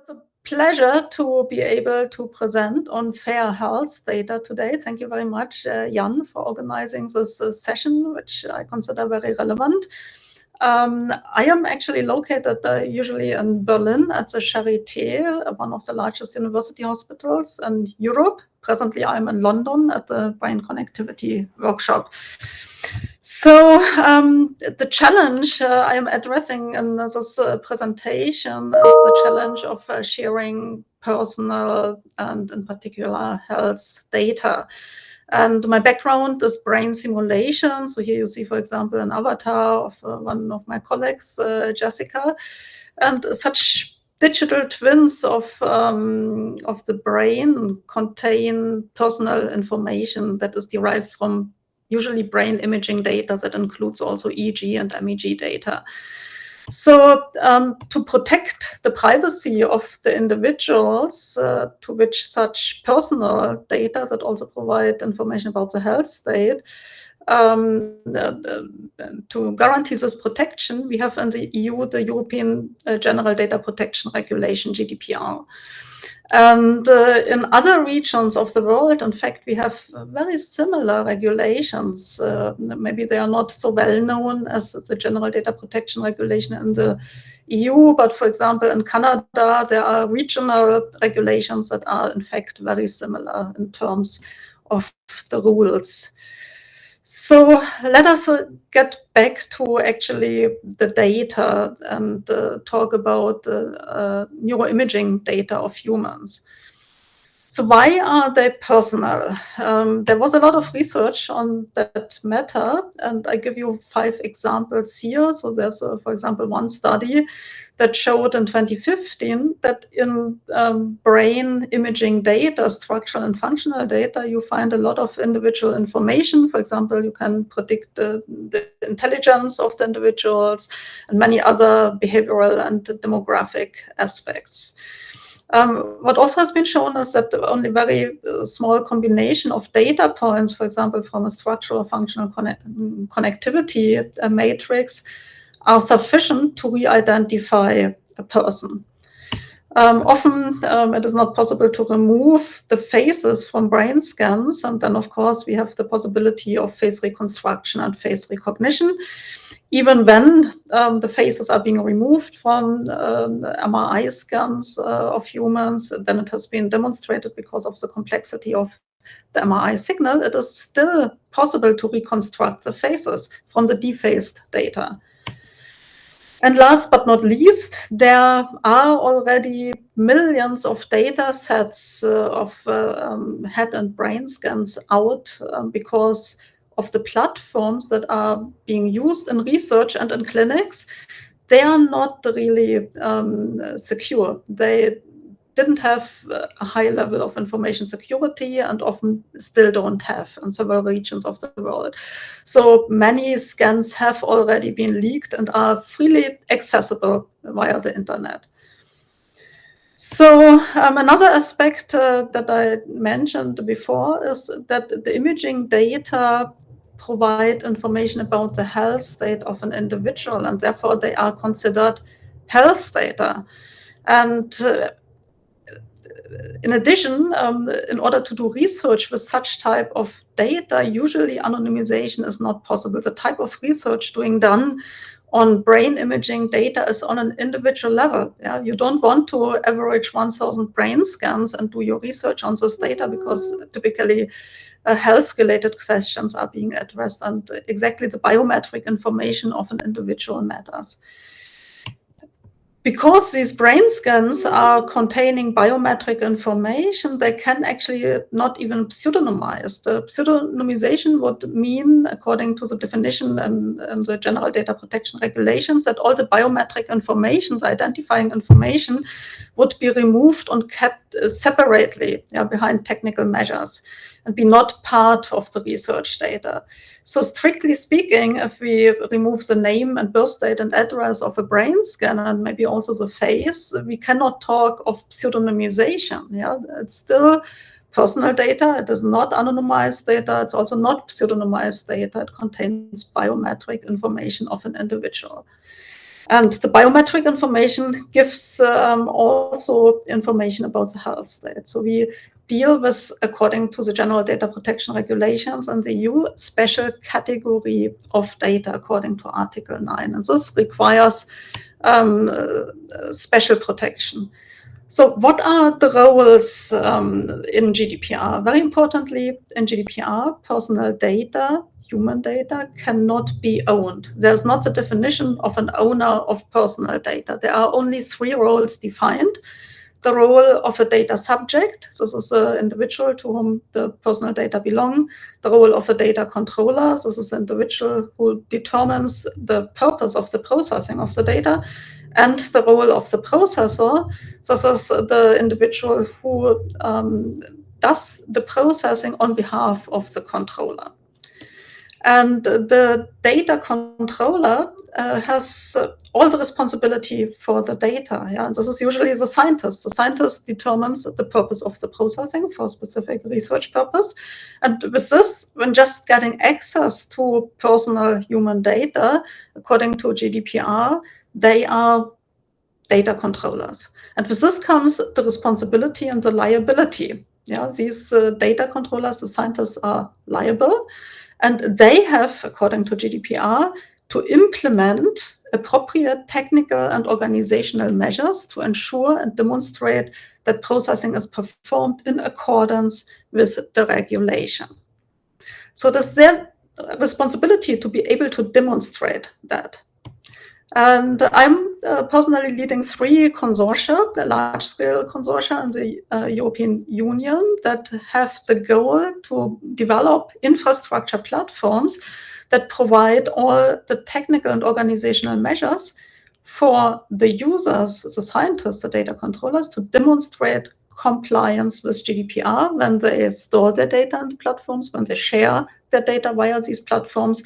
It's a pleasure to be able to present on fair health data today. Thank you very much, Jan, for organizing this session, which I consider very relevant. I am actually located usually in Berlin at the Charité, one of the largest university hospitals in Europe. Presently, I'm in London at the Brain Connectivity Workshop. So the challenge I am addressing in this presentation is the challenge of sharing personal and in particular health data. And my background is brain simulation. So here you see, for example, an avatar of one of my colleagues, Jessica. And such digital twins of the brain contain personal information that is derived from usually brain imaging data that includes also EEG and MEG data. So to protect the privacy of the individuals to which such personal data that also provide information about the health state, to guarantee this protection, we have in the EU the European General Data Protection Regulation, GDPR. And in other regions of the world, in fact, we have very similar regulations. Maybe they are not so well known as the General Data Protection Regulation in the EU, but for example, in Canada, there are regional regulations that are in fact very similar in terms of the rules. So let us get back to actually the data and talk about neuroimaging data of humans. So why are they personal? There was a lot of research on that matter, and I give you 5 examples here. So there's, for example, one study that showed in 2015 that in brain imaging data, structural and functional data, you find a lot of individual information. For example, you can predict the intelligence of the individuals and many other behavioral and demographic aspects. What also has been shown is that only very small combination of data points, for example, from a structural or functional connectivity matrix, are sufficient to re-identify a person. Often it is not possible to remove the faces from brain scans, and then of course we have the possibility of face reconstruction and face recognition. Even when the faces are being removed from MRI scans of humans, then it has been demonstrated because of the complexity of the MRI signal, it is still possible to reconstruct the faces from the defaced data. And last but not least, there are already millions of data sets of head and brain scans out because of the platforms that are being used in research and in clinics. They are not really secure. They didn't have a high level of information security and often still don't have in several regions of the world. So many scans have already been leaked and are freely accessible via the internet. So another aspect that I mentioned before is that the imaging data provide information about the health state of an individual, and therefore they are considered health data. And in addition, in order to do research with such type of data, usually anonymization is not possible. The type of research done on brain imaging data is on an individual level. Yeah? You don't want to average 1,000 brain scans and do your research on this data because typically health-related questions are being addressed and exactly the biometric information of an individual matters. Because these brain scans are containing biometric information, they can actually not even pseudonymize. The pseudonymization would mean, according to the definition in the General Data Protection Regulations, that all the biometric information, the identifying information, would be removed and kept separately behind technical measures and be not part of the research data. So strictly speaking, if we remove the name and birth date and address of a brain scan and maybe also the face, we cannot talk of pseudonymization. Yeah? It's still personal data. It is not anonymized data. It's also not pseudonymized data. It contains biometric information of an individual. And the biometric information gives also information about the health state. So we deal with, according to the General Data Protection Regulations and the EU, special category of data according to Article 9. And this requires special protection. So what are the roles in GDPR? Very importantly, in GDPR, personal data, human data, cannot be owned. There's not the definition of an owner of personal data. There are only 3 roles defined. The role of a data subject, this is the individual to whom the personal data belong. The role of a data controller, this is the individual who determines the purpose of the processing of the data. And the role of the processor, this is the individual who does the processing on behalf of the controller. And the data controller has all the responsibility for the data. Yeah? And this is usually the scientist. The scientist determines the purpose of the processing for a specific research purpose. And with this, when just getting access to personal human data, according to GDPR, they are data controllers. And with this comes the responsibility and the liability. Yeah, these data controllers, the scientists, are liable. And they have, according to GDPR, to implement appropriate technical and organizational measures to ensure and demonstrate that processing is performed in accordance with the regulation. So it is their responsibility to be able to demonstrate that. And I'm personally leading 3 consortia, the large-scale consortia in the European Union, that have the goal to develop infrastructure platforms that provide all the technical and organizational measures for the users, the scientists, the data controllers, to demonstrate compliance with GDPR when they store their data in the platforms, when they share their data via these platforms,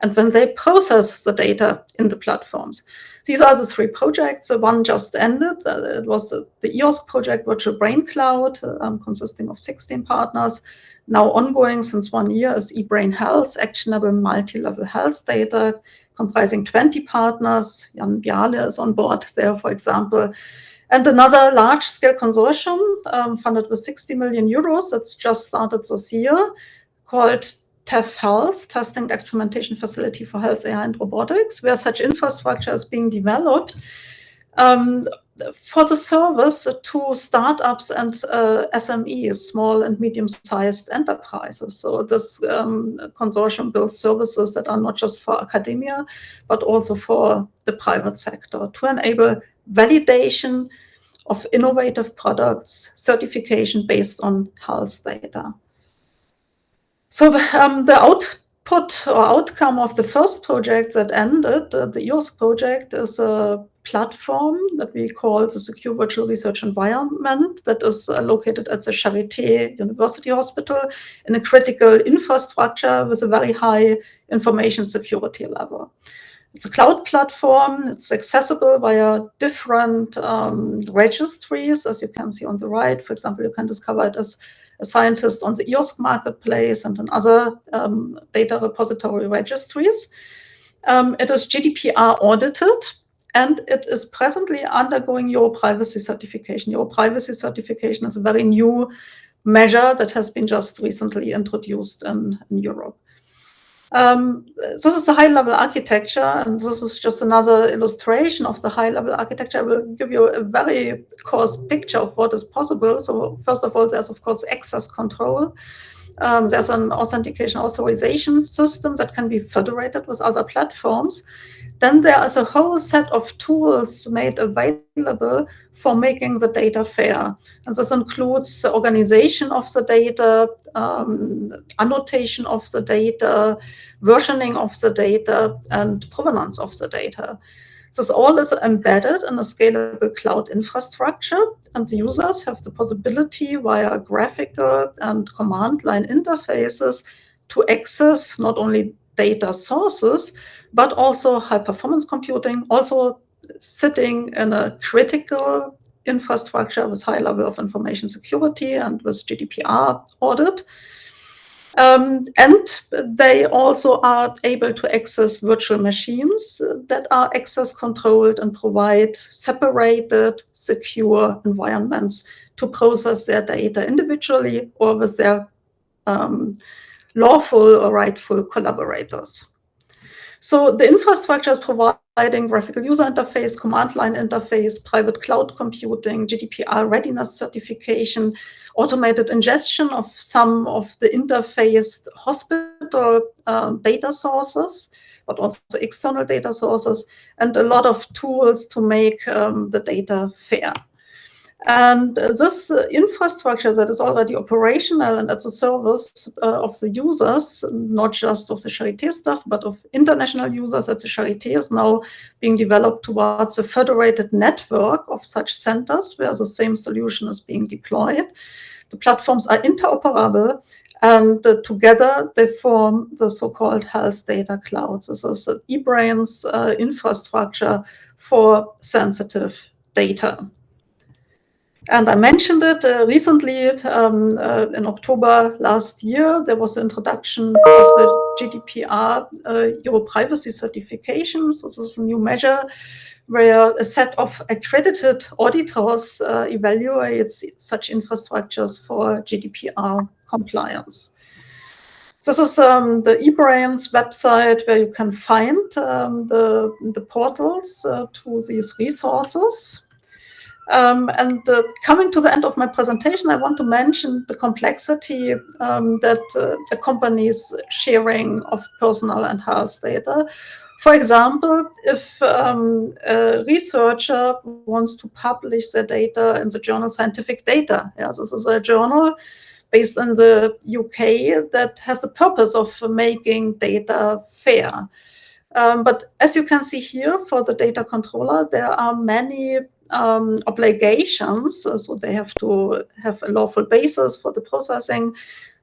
and when they process the data in the platforms. These are the 3 projects. The one just ended. It was the EOSC project, Virtual Brain Cloud, consisting of 16 partners. Now ongoing since 1 year is eBrain Health, actionable multi-level health data, comprising 20 partners. Jan Biale is on board there, for example. And another large-scale consortium funded with 60 million euros that's just started this year, called TEF Health, Testing and Experimentation Facility for Health, AI and Robotics, where such infrastructure is being developed for the service to startups and SMEs, small and medium-sized enterprises. So this consortium builds services that are not just for academia, but also for the private sector to enable validation of innovative products, certification based on health data. So the output or outcome of the first project that ended, the EOSC project, is a platform that we call the Secure Virtual Research Environment that is located at the Charité University Hospital in a critical infrastructure with a very high information security level. It's a cloud platform. It's accessible via different registries, as you can see on the right. For example, you can discover it as a scientist on the EOSC marketplace and in other data repository registries. It is GDPR audited, and it is presently undergoing Euro Privacy certification. Euro Privacy certification is a very new measure that has been just recently introduced in Europe. This is a high-level architecture, and this is just another illustration of the high-level architecture. I will give you a very coarse picture of what is possible. So first of all, there's, of course, access control. There's an authentication authorization system that can be federated with other platforms. Then there is a whole set of tools made available for making the data fair. And this includes the organization of the data, annotation of the data, versioning of the data, and provenance of the data. This all is embedded in a scalable cloud infrastructure, and the users have the possibility via graphical and command line interfaces to access not only data sources, but also high-performance computing, also sitting in a critical infrastructure with high level of information security and with GDPR audit. And they also are able to access virtual machines that are access controlled and provide separated, secure environments to process their data individually or with their lawful or rightful collaborators. So the infrastructure is providing graphical user interface, command line interface, private cloud computing, GDPR readiness certification, automated ingestion of some of the interfaced hospital data sources, but also external data sources, and a lot of tools to make the data fair. And this infrastructure that is already operational and at the service of the users, not just of the Charité staff, but of international users at the Charité, is now being developed towards a federated network of such centers where the same solution is being deployed. The platforms are interoperable, and together they form the so-called health data clouds. This is eBrain's infrastructure for sensitive data. And I mentioned it recently in October last year, there was the introduction of the GDPR Euro privacy certification. So this is a new measure where a set of accredited auditors evaluates such infrastructures for GDPR compliance. This is the eBrain's website where you can find the portals to these resources. Coming to the end of my presentation, I want to mention the complexity that accompanies sharing of personal and health data. For example, if a researcher wants to publish their data in the journal Scientific Data, this is a journal based in the UK that has the purpose of making data fair. But as you can see here, for the data controller, there are many obligations. So they have to have a lawful basis for the processing.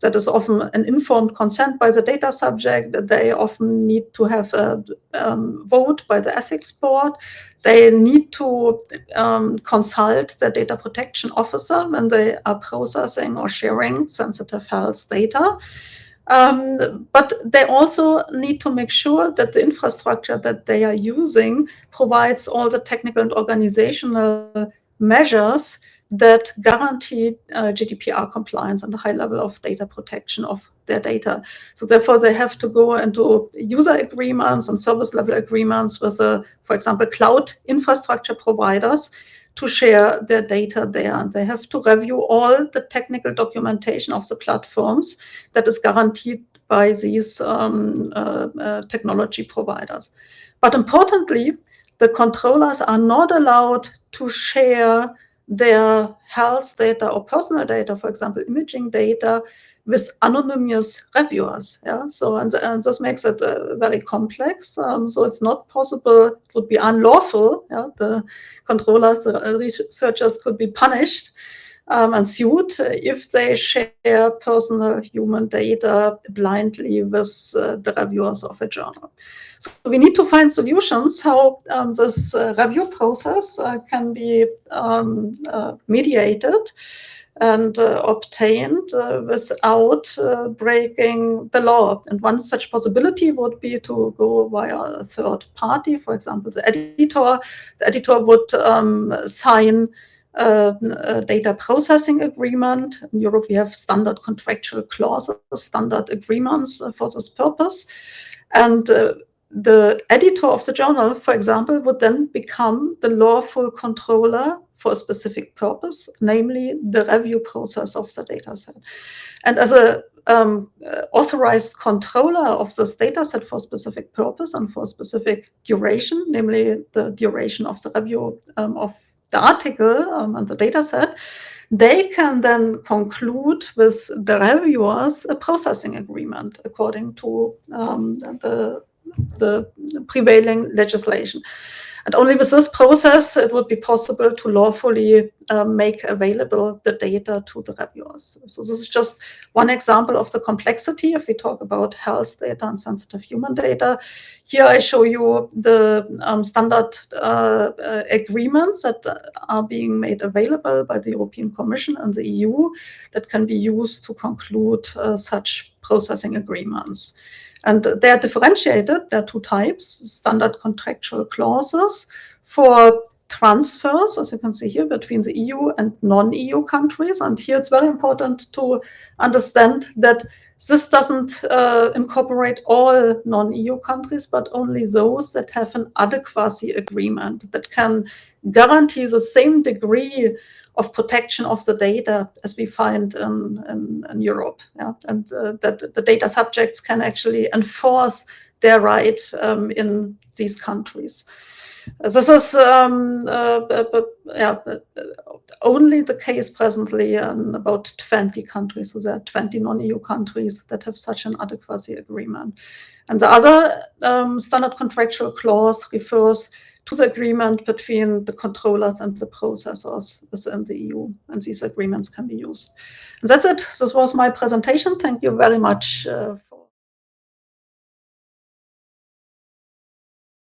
That is often an informed consent by the data subject. They often need to have a vote by the ethics board. They need to consult the data protection officer when they are processing or sharing sensitive health data. But they also need to make sure that the infrastructure that they are using provides all the technical and organizational measures that guarantee GDPR compliance and a high level of data protection of their data. So therefore, they have to go into user agreements and service level agreements with, for example, cloud infrastructure providers to share their data there. And they have to review all the technical documentation of the platforms that is guaranteed by these technology providers. But importantly, the controllers are not allowed to share their health data or personal data, for example, imaging data, with anonymous reviewers. So and this makes it very complex. So it's not possible, it would be unlawful. The controllers, the researchers could be punished and sued if they share personal human data blindly with the reviewers of a journal. So we need to find solutions how this review process can be mediated and obtained without breaking the law. And one such possibility would be to go via a third party, for example, the editor. The editor would sign a data processing agreement. In Europe, we have standard contractual clauses, standard agreements for this purpose. And the editor of the journal, for example, would then become the lawful controller for a specific purpose, namely the review process of the dataset. And as a authorized controller of this dataset for a specific purpose and for a specific duration, namely the duration of the review of the article and the dataset, they can then conclude with the reviewers a processing agreement according to the prevailing legislation. And only with this process, it would be possible to lawfully make available the data to the reviewers. So this is just one example of the complexity if we talk about health data and sensitive human data. Here I show you the standard agreements that are being made available by the European Commission and the EU that can be used to conclude such processing agreements. And they are differentiated. There are two types: standard contractual clauses for transfers, as you can see here, between the EU and non-EU countries. And here it's very important to understand that this doesn't incorporate all non-EU countries, but only those that have an adequacy agreement that can guarantee the same degree of protection of the data as we find in Europe. Yeah? And that the data subjects can actually enforce their right in these countries. This is only the case presently in about 20 countries. So there are 20 non-EU countries that have such an adequacy agreement. And the other standard contractual clause refers to the agreement between the controllers and the processors within the EU. And these agreements can be used. And that's it. This was my presentation. Thank you very much for